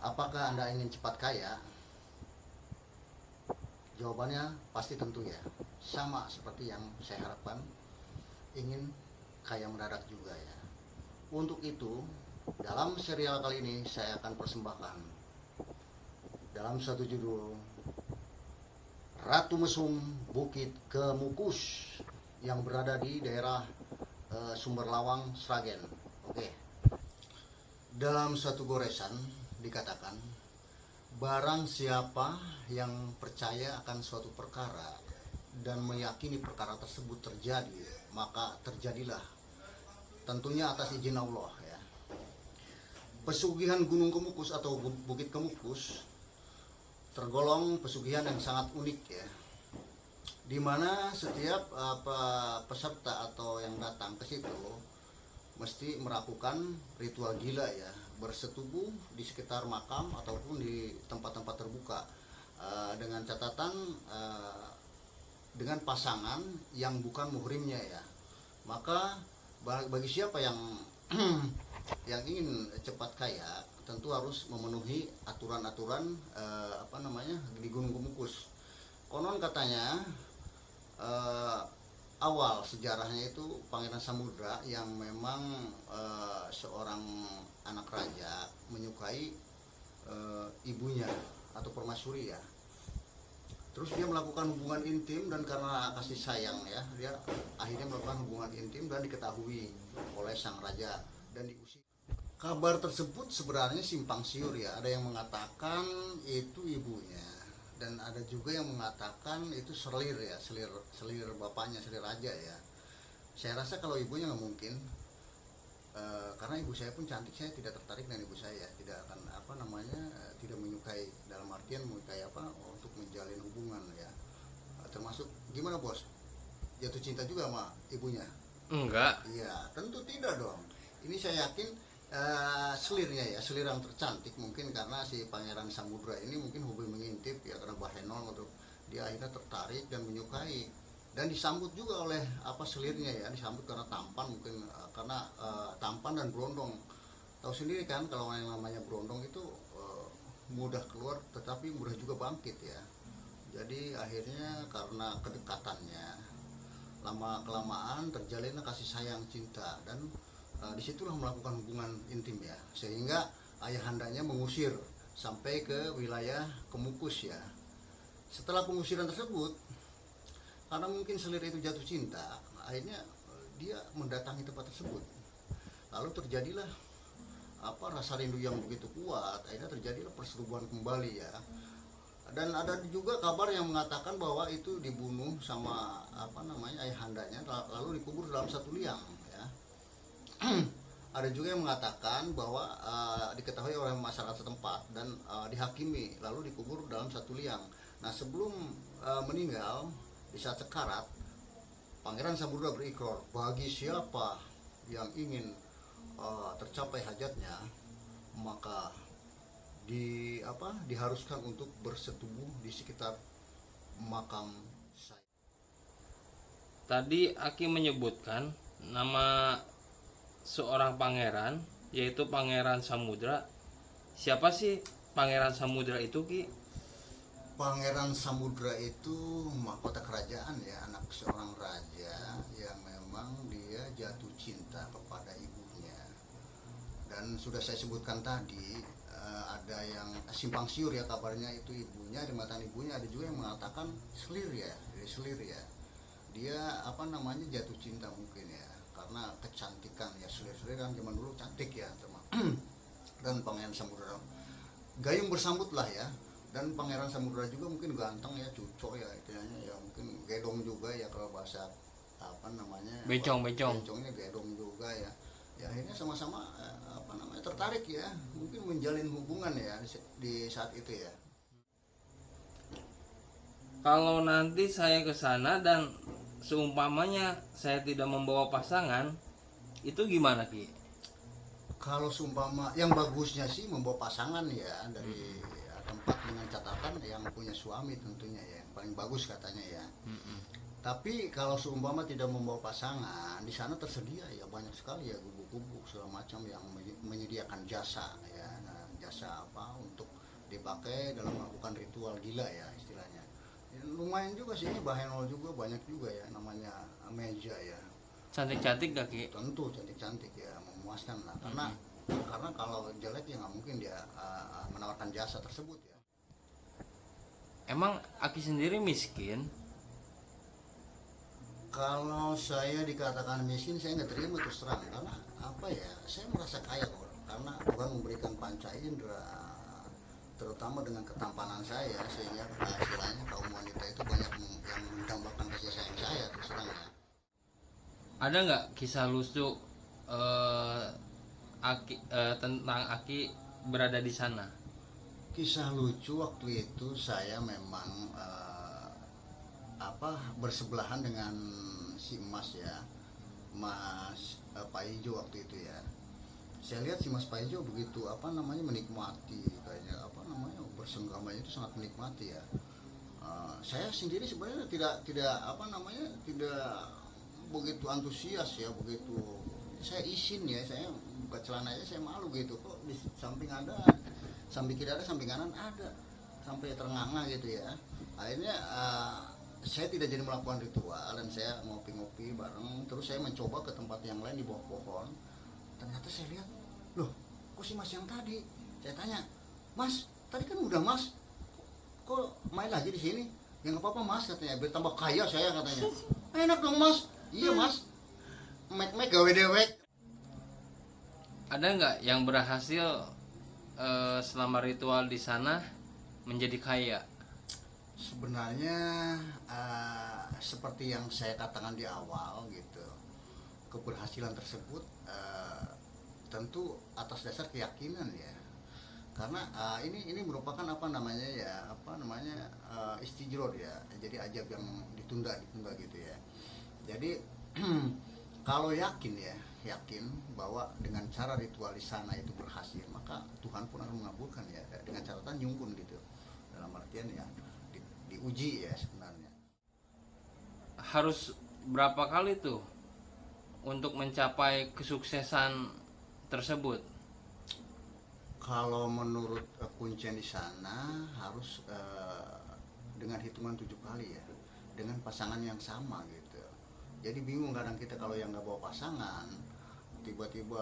Apakah Anda ingin cepat kaya? Jawabannya pasti tentu ya. Sama seperti yang saya harapkan, ingin kaya mendadak juga ya. Untuk itu, dalam serial kali ini saya akan persembahkan dalam satu judul Ratu Mesum Bukit Kemukus yang berada di daerah Sumber Lawang, Sragen. Oke. Dalam satu goresan dikatakan, barang siapa yang percaya akan suatu perkara dan meyakini perkara tersebut terjadi, maka terjadilah, tentunya atas izin Allah ya. Pesugihan Gunung Kemukus atau Bukit Kemukus tergolong pesugihan yang sangat unik ya, di mana setiap peserta atau yang datang ke situ mesti melakukan ritual gila ya, bersetubuh di sekitar makam ataupun di tempat-tempat terbuka, dengan catatan dengan pasangan yang bukan muhrimnya ya. Maka bagi siapa yang yang ingin cepat kaya, tentu harus memenuhi aturan-aturan di Gunung Kemukus. Konon katanya awal sejarahnya itu Pangeran Samudra yang memang seorang anak raja menyukai ibunya atau permaisuri ya. Terus dia melakukan hubungan intim, dan karena kasih sayang ya, dia akhirnya melakukan hubungan intim dan diketahui oleh sang raja dan diusir. Kabar tersebut sebenarnya simpang siur ya. Ada yang mengatakan itu ibunya, dan ada juga yang mengatakan itu selir ya, selir bapaknya, selir raja ya. Saya rasa kalau ibunya nggak mungkin, karena ibu saya pun cantik, saya tidak tertarik dengan ibu saya, tidak akan tidak menyukai, dalam artian menyukai untuk menjalin hubungan ya. Termasuk gimana bos, jatuh cinta juga sama ibunya? Enggak. Iya tentu tidak dong. Ini saya yakin selirnya ya, selir yang tercantik, mungkin karena si Pangeran Samudra ini mungkin hobi mengintip ya, karena bahenol untuk dia akhirnya tertarik dan menyukai, dan disambut juga oleh selirnya ya, disambut karena tampan, mungkin karena tampan dan berondong. Tahu sendiri kan kalau yang namanya berondong itu mudah keluar tetapi mudah juga bangkit ya. Jadi akhirnya karena kedekatannya, lama kelamaan terjalinlah kasih sayang cinta, dan disitulah melakukan hubungan intim ya, sehingga ayahandanya mengusir sampai ke wilayah Kemukus ya. Setelah pengusiran tersebut, karena mungkin selir itu jatuh cinta, akhirnya dia mendatangi tempat tersebut. Lalu terjadilah rasa rindu yang begitu kuat, akhirnya terjadilah persetubuhan kembali ya. Dan ada juga kabar yang mengatakan bahwa itu dibunuh sama ayahandanya, lalu dikubur dalam satu liang ya. Ada juga yang mengatakan bahwa diketahui oleh masyarakat setempat dan dihakimi lalu dikubur dalam satu liang. Nah sebelum meninggal, di saat sekarat, Pangeran Samudra berikrar, bagi siapa yang ingin tercapai hajatnya, maka diharuskan untuk bersetubuh di sekitar makam saya. Tadi Aki menyebutkan nama seorang pangeran, yaitu Pangeran Samudra. Siapa sih Pangeran Samudra itu, Ki? Pangeran Samudra itu mahkota kerajaan ya, anak seorang raja yang memang dia jatuh cinta kepada ibunya. Dan sudah saya sebutkan tadi, ada yang simpang siur ya kabarnya, itu ibunya, di mata ibunya. Ada juga yang mengatakan selir ya, dia jatuh cinta mungkin ya, karena kecantikan ya, selir kan zaman dulu cantik ya dan Pangeran Samudra gayung bersambut lah ya. Dan Pangeran Samudra juga mungkin ganteng ya, cucok ya istilahnya ya, mungkin gedong juga ya kalau bahasa bencongnya gedong juga ya. Ya akhirnya sama-sama tertarik ya, mungkin menjalin hubungan ya di saat itu ya. Kalau nanti saya ke sana dan seumpamanya saya tidak membawa pasangan, itu gimana, Ki? Kalau seumpama yang bagusnya sih membawa pasangan ya, dari tempat dengan catatan yang punya suami tentunya ya, yang paling bagus katanya ya. Tapi kalau seumpama tidak membawa pasangan, di sana tersedia ya banyak sekali ya gubuk-gubuk segala macam yang menyediakan jasa ya. Nah, jasa untuk dipakai dalam melakukan ritual gila ya istilahnya. Lumayan juga sih, ini Bahenol juga banyak juga ya namanya meja ya. Cantik-cantik gak Ki? Tentu cantik-cantik ya, memuaskan lah. Karena kalau jelek ya nggak mungkin dia menawarkan jasa tersebut ya. Emang Aki sendiri miskin? Kalau saya dikatakan miskin, saya nggak terima terus terang, karena apa ya, saya merasa kaya kok, karena Tuhan memberikan panca indera, terutama dengan ketampanan saya, sehingga istilahnya kaum wanita itu banyak yang mendambakan kasih sayang saya terus terang ya. Ada nggak kisah lucu tentang Aki berada di sana? Kisah lucu waktu itu saya memang bersebelahan dengan si Mas ya, Mas Paijo waktu itu ya. Saya lihat si Mas Paijo begitu menikmati, kayaknya bersenggamanya itu sangat menikmati ya. Saya sendiri sebenarnya tidak begitu antusias ya, begitu saya izin ya, saya buka celananya saya malu gitu, kok di samping kiri ada, samping kanan ada, sampai ternganga gitu ya. Akhirnya saya tidak jadi melakukan ritual dan saya ngopi-ngopi bareng, terus saya mencoba ke tempat yang lain di bawah pohon. Ternyata saya lihat, loh kok si Mas yang tadi? Saya tanya, Mas tadi kan udah Mas, kok main lagi di sini? Ya nggak apa-apa Mas, katanya, biar tambah kaya saya, katanya. Enak dong Mas. Iya Mas, mek gawe dewek. Ada nggak yang berhasil selama ritual di sana menjadi kaya? Sebenarnya seperti yang saya katakan di awal gitu, keberhasilan tersebut tentu atas dasar keyakinan ya, karena ini merupakan istijror ya, jadi ajab yang ditunda gitu ya. Jadi kalau yakin bahwa dengan cara ritual di sana itu berhasil, maka Tuhan pun akan mengabulkan ya, dengan catatan nyungkun gitu, dalam artian ya diuji ya sebenarnya. Harus berapa kali tuh untuk mencapai kesuksesan tersebut? Kalau menurut kuncian di sana harus dengan hitungan 7 kali ya, dengan pasangan yang sama gitu. Jadi bingung kadang kita kalau yang nggak bawa pasangan, tiba-tiba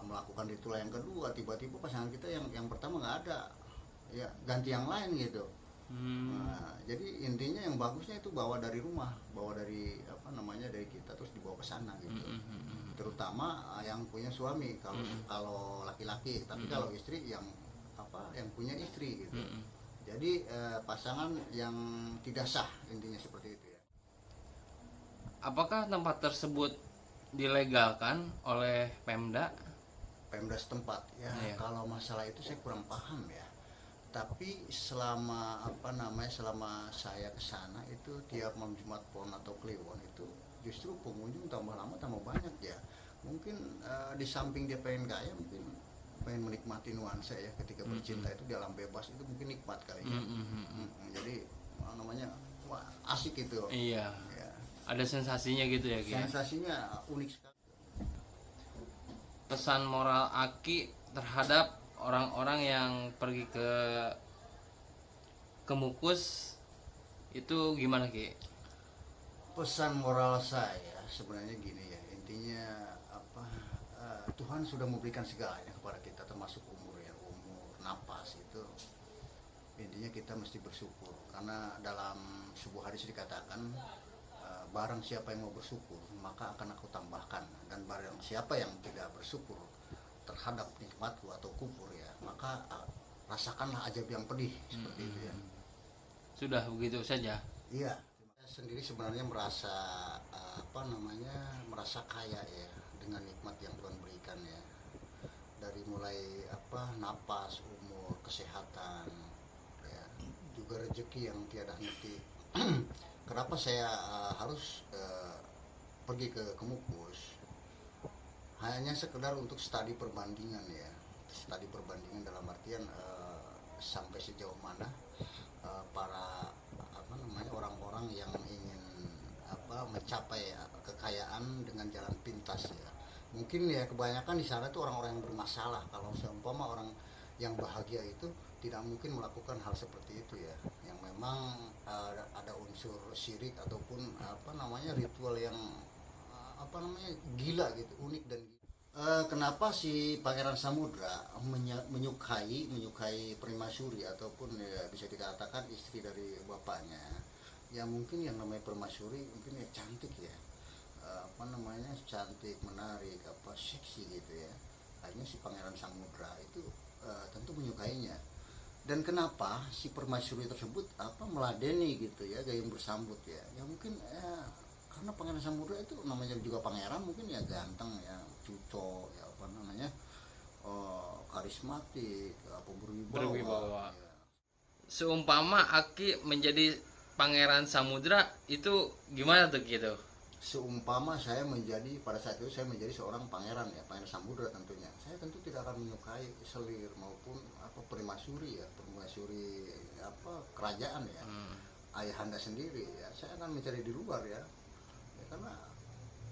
melakukan ritual yang kedua, tiba-tiba pasangan kita yang pertama nggak ada, ya ganti yang lain gitu. Nah, jadi intinya yang bagusnya itu bawa dari rumah, bawa dari dari kita, terus dibawa ke sana gitu. Terutama yang punya suami, kalau laki-laki, tapi kalau istri yang punya istri gitu. Jadi pasangan yang tidak sah, intinya seperti itu ya. Apakah tempat tersebut dilegalkan oleh Pemda? Pemda setempat ya. Iya. Kalau masalah itu saya kurang paham ya. Tapi selama saya ke sana itu tiap malam Jumat Pon atau Kliwon itu justru pengunjung tambah lama tambah banyak ya. Mungkin di samping dia pengen kaya, mungkin pengen menikmati nuansa ya, ketika bercinta itu di alam bebas itu mungkin nikmat kali ya. Jadi wah, asik itu. Iya. Ya. Ada sensasinya gitu ya Ki? Sensasinya unik sekali. Pesan moral Aki terhadap orang-orang yang pergi ke Mukus itu gimana Ki? Pesan moral saya sebenarnya gini ya, intinya Tuhan sudah memberikan segalanya kepada kita, termasuk umur, napas itu. Intinya kita mesti bersyukur, karena dalam sebuah hadis dikatakan barang siapa yang mau bersyukur maka akan aku tambahkan, dan barang siapa yang tidak bersyukur terhadap nikmatku atau kufur ya, maka rasakanlah ajab yang pedih, seperti itu ya. Sudah begitu saja. Iya, saya sendiri sebenarnya merasa merasa kaya ya dengan nikmat yang Tuhan berikan ya. Dari mulai napas, umur, kesehatan ya, juga rezeki yang tiada henti. Kenapa saya harus pergi ke Mukus? Hanya sekedar untuk studi perbandingan ya, studi perbandingan dalam artian sampai sejauh mana para orang-orang yang ingin mencapai kekayaan dengan jalan pintas ya. Mungkin ya kebanyakan di sana tuh orang-orang yang bermasalah. Kalau seumpama orang yang bahagia itu tidak mungkin melakukan hal seperti itu ya, yang memang ada unsur syirik ataupun apa namanya ritual yang apa namanya gila gitu, unik dan gila. Kenapa si Pangeran Samudra menyukai Permaisuri ataupun ya bisa dikatakan istri dari bapaknya? Ya mungkin yang namanya Permaisuri mungkin ya cantik ya, apa namanya cantik, menarik, apa seksi gitu ya. Akhirnya si Pangeran Samudra itu tentu menyukainya. Dan kenapa si permaisuri tersebut apa meladeni gitu ya, gayung bersambut ya, ya mungkin karena Pangeran Samudra itu namanya juga pangeran, mungkin ya ganteng ya, cuco ya, apa namanya karismatik, apa Berwibawa. ya. Seumpama Aki menjadi pangeran samudra itu gimana tuh gitu? Seumpama saya menjadi pada saat itu saya menjadi seorang pangeran ya, pangeran Samudra tentunya, saya tentu tidak akan menyukai selir maupun apa permaisuri ya, permaisuri apa kerajaan ya, ayahanda sendiri ya, saya akan mencari di luar ya, ya karena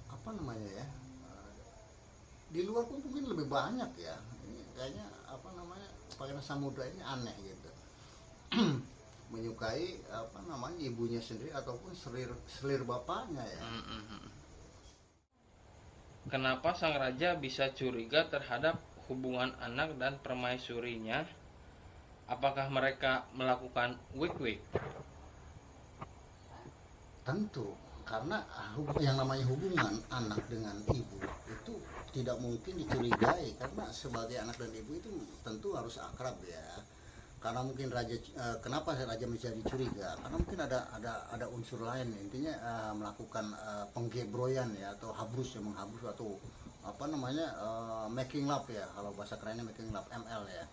apa namanya ya, di luar pun mungkin lebih banyak ya, ini kayaknya apa namanya pangeran Samudra ini aneh gitu. Menyukai apa namanya ibunya sendiri ataupun selir bapaknya ya. Kenapa sang raja bisa curiga terhadap hubungan anak dan permaisurinya? Apakah mereka melakukan wik-wik? Tentu karena yang namanya hubungan anak dengan ibu itu tidak mungkin dicurigai, karena sebagai anak dan ibu itu tentu harus akrab ya. Karena mungkin raja kenapa raja menjadi curiga, karena mungkin ada unsur lain, intinya melakukan penggebroyan ya, atau habrus ya, menghabrus atau apa namanya making love ya, kalau bahasa kerennya making love, ML ya.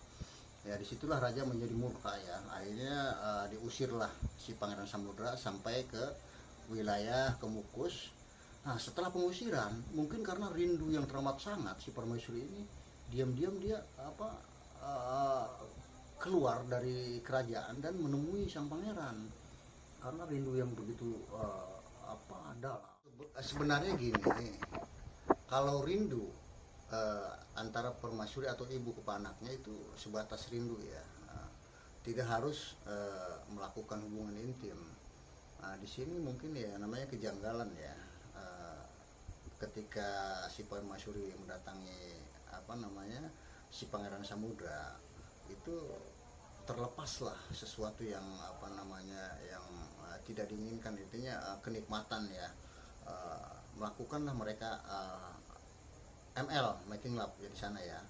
Ya disitulah raja menjadi murka ya, akhirnya diusirlah si Pangeran Samudra sampai ke wilayah Kemukus. Nah setelah pengusiran mungkin karena rindu yang teramat sangat, si permaisuri ini diam-diam dia apa keluar dari kerajaan dan menemui sang pangeran karena rindu yang begitu apa adalah. Sebenarnya gini, kalau rindu antara permaisuri atau ibu ke anaknya itu sebatas rindu ya, tidak harus melakukan hubungan intim. Nah, di sini mungkin ya namanya kejanggalan ya, ketika si permaisuri mendatangi apa namanya si Pangeran Samudra itu terlepaslah sesuatu yang apa namanya yang tidak diinginkan, intinya kenikmatan ya, melakukanlah mereka ML making love ya di sana ya.